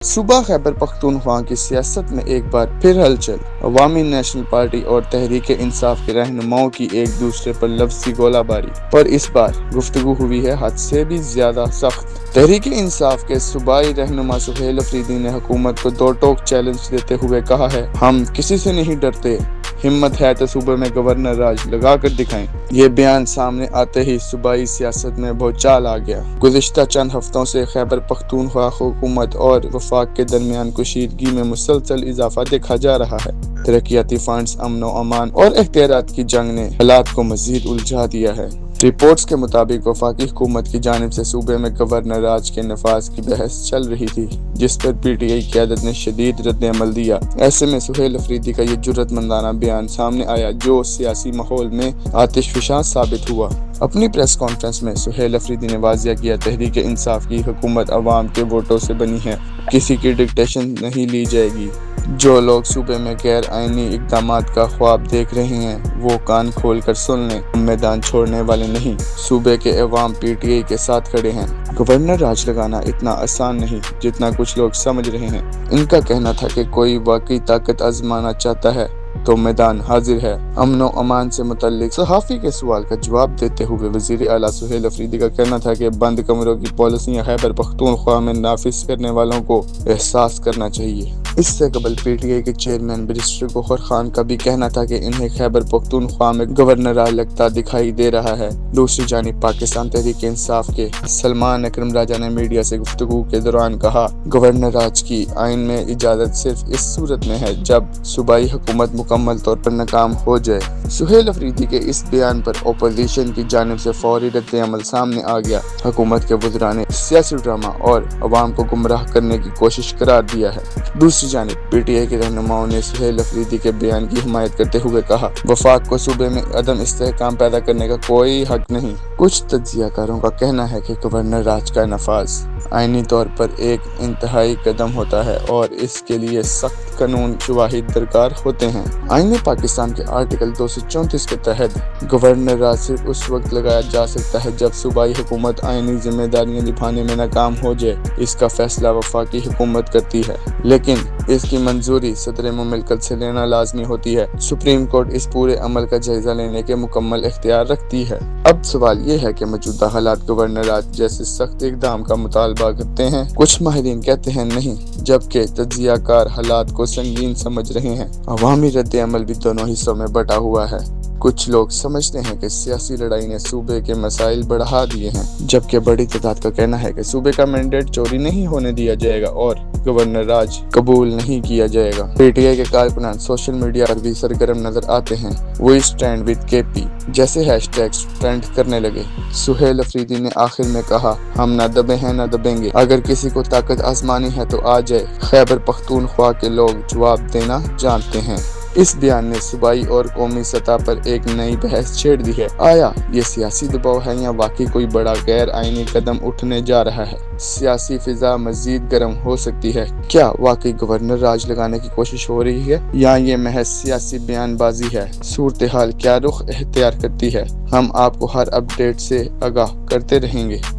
صوبہ خیبر پختونخوا کی سیاست میں ایک بار پھر ہلچل۔ عوامی نیشنل پارٹی اور تحریک انصاف کے رہنماؤں کی ایک دوسرے پر لفظی گولہ باری، پر اس بار گفتگو ہوئی ہے حد سے بھی زیادہ سخت۔ تحریک انصاف کے صوبائی رہنما سہیل افریدی نے حکومت کو دو ٹوک چیلنج دیتے ہوئے کہا ہے، ہم کسی سے نہیں ڈرتے، ہمت ہے تو صوبے میں گورنر راج لگا کر دکھائیں۔ یہ بیان سامنے آتے ہی صوبائی سیاست میں بھونچال آ گیا۔ گزشتہ چند ہفتوں سے خیبر پختونخوا حکومت اور وفاق کے درمیان کشیدگی میں مسلسل اضافہ دیکھا جا رہا ہے۔ ترقیاتی فنڈز، امن و امان اور اختیارات کی جنگ نے حالات کو مزید الجھا دیا ہے۔ رپورٹس کے مطابق وفاقی حکومت کی جانب سے صوبے میں گورنر راج کے نفاذ کی بحث چل رہی تھی، جس پر پی ٹی آئی قیادت نے شدید رد عمل دیا۔ ایسے میں سہیل افریدی کا یہ جرأت مندانہ بیان سامنے آیا جو سیاسی ماحول میں آتش فشاں ثابت ہوا۔ اپنی پریس کانفرنس میں سہیل افریدی نے واضح کیا، تحریک انصاف کی حکومت عوام کے ووٹوں سے بنی ہے، کسی کی ڈکٹیشن نہیں لی جائے گی۔ جو لوگ صوبے میں غیر آئینی اقدامات کا خواب دیکھ رہے ہیں وہ کان کھول کر سن لیں، ہم میدان چھوڑنے والے نہیں۔ صوبے کے عوام پی ٹی آئی کے ساتھ کھڑے ہیں۔ گورنر راج لگانا اتنا آسان نہیں جتنا کچھ لوگ سمجھ رہے ہیں۔ ان کا کہنا تھا کہ کوئی واقعی طاقت آزمانا چاہتا ہے تو میدان حاضر ہے۔ امن و امان سے متعلق صحافی کے سوال کا جواب دیتے ہوئے وزیر اعلیٰ سہیل افریدی کا کہنا تھا کہ بند کمروں کی پالیسیاں خیبر پختونخوا میں نافذ کرنے والوں کو احساس کرنا چاہیے۔ اس سے قبل پی ٹی آئی کے چیئرمین بیرسٹر گوہر خان کا بھی کہنا تھا کہ انہیں خیبر پختونخوا میں گورنر راج لگتا دکھائی دے رہا ہے۔ دوسری جانب پاکستان تحریک انصاف کے سلمان اکرم راجہ نے میڈیا سے گفتگو کے دوران کہا، گورنر راج کی آئین میں اجازت صرف اس صورت میں ہے جب صوبائی حکومت مکمل طور پر ناکام ہو جائے۔ سہیل افریدی کے اس بیان پر اپوزیشن کی جانب سے فوری رد عمل سامنے آ گیا۔ حکومت کے وزراء نے سیاسی ڈرامہ اور عوام کو گمراہ کرنے کی کوشش قرار دیا ہے۔ دوسری جانب پی ٹی آئی کے رہنماؤں نے سہیل افریدی کے بیان کی حمایت کرتے ہوئے کہا، وفاق کو صوبے میں عدم استحکام پیدا کرنے کا کوئی حق نہیں۔ کچھ تجزیہ کاروں کا کہنا ہے کہ گورنر راج کا نفاذ آئینی طور پر ایک انتہائی قدم ہوتا ہے اور اس کے لیے سخت قانون شواہد درکار ہوتے ہیں۔ آئین پاکستان کے آرٹیکل 234 کے تحت گورنر راج صرف اس وقت لگایا جا سکتا ہے جب صوبائی حکومت آئینی ذمہ داریاں نبھانے میں ناکام ہو جائے۔ اس کا فیصلہ وفاقی حکومت کرتی ہے، لیکن اس کی منظوری صدر مملکت سے لینا لازمی ہوتی ہے۔ سپریم کورٹ اس پورے عمل کا جائزہ لینے کے مکمل اختیار رکھتی ہے۔ اب سوال یہ ہے کہ موجودہ حالات گورنر راج جیسے سخت اقدام کا مطالبہ کرتے ہیں؟ کچھ ماہرین کہتے ہیں نہیں، جبکہ تجزیہ کار حالات کو سنگین سمجھ رہے ہیں۔ عوامی رد عمل بھی دونوں حصوں میں بٹا ہوا ہے۔ کچھ لوگ سمجھتے ہیں کہ سیاسی لڑائی نے صوبے کے مسائل بڑھا دیے ہیں، جبکہ بڑی تعداد کا کہنا ہے کہ صوبے کا مینڈیٹ چوری نہیں ہونے دیا جائے گا اور گورنر راج قبول نہیں کیا جائے گا۔ پی ٹی آئی کے کارکنان سوشل میڈیا پر بھی سرگرم نظر آتے ہیں۔ وی اسٹینڈ ود کے پی جیسے ہیش ٹیگز ٹرینڈ کرنے لگے۔ سہیل افریدی نے آخر میں کہا، ہم نہ دبے ہیں نہ دبیں گے، اگر کسی کو طاقت آزمانی ہے تو آ جائے، خیبر پختونخوا کے لوگ جواب دینا جانتے ہیں۔ اس بیان نے صوبائی اور قومی سطح پر ایک نئی بحث چھیڑ دی ہے۔ آیا یہ سیاسی دباؤ ہے یا واقعی کوئی بڑا غیر آئینی قدم اٹھنے جا رہا ہے؟ سیاسی فضا مزید گرم ہو سکتی ہے۔ کیا واقعی گورنر راج لگانے کی کوشش ہو رہی ہے یا یہ محض سیاسی بیان بازی ہے؟ صورتحال کیا رخ اختیار کرتی ہے؟ ہم آپ کو ہر اپ ڈیٹ سے آگاہ کرتے رہیں گے۔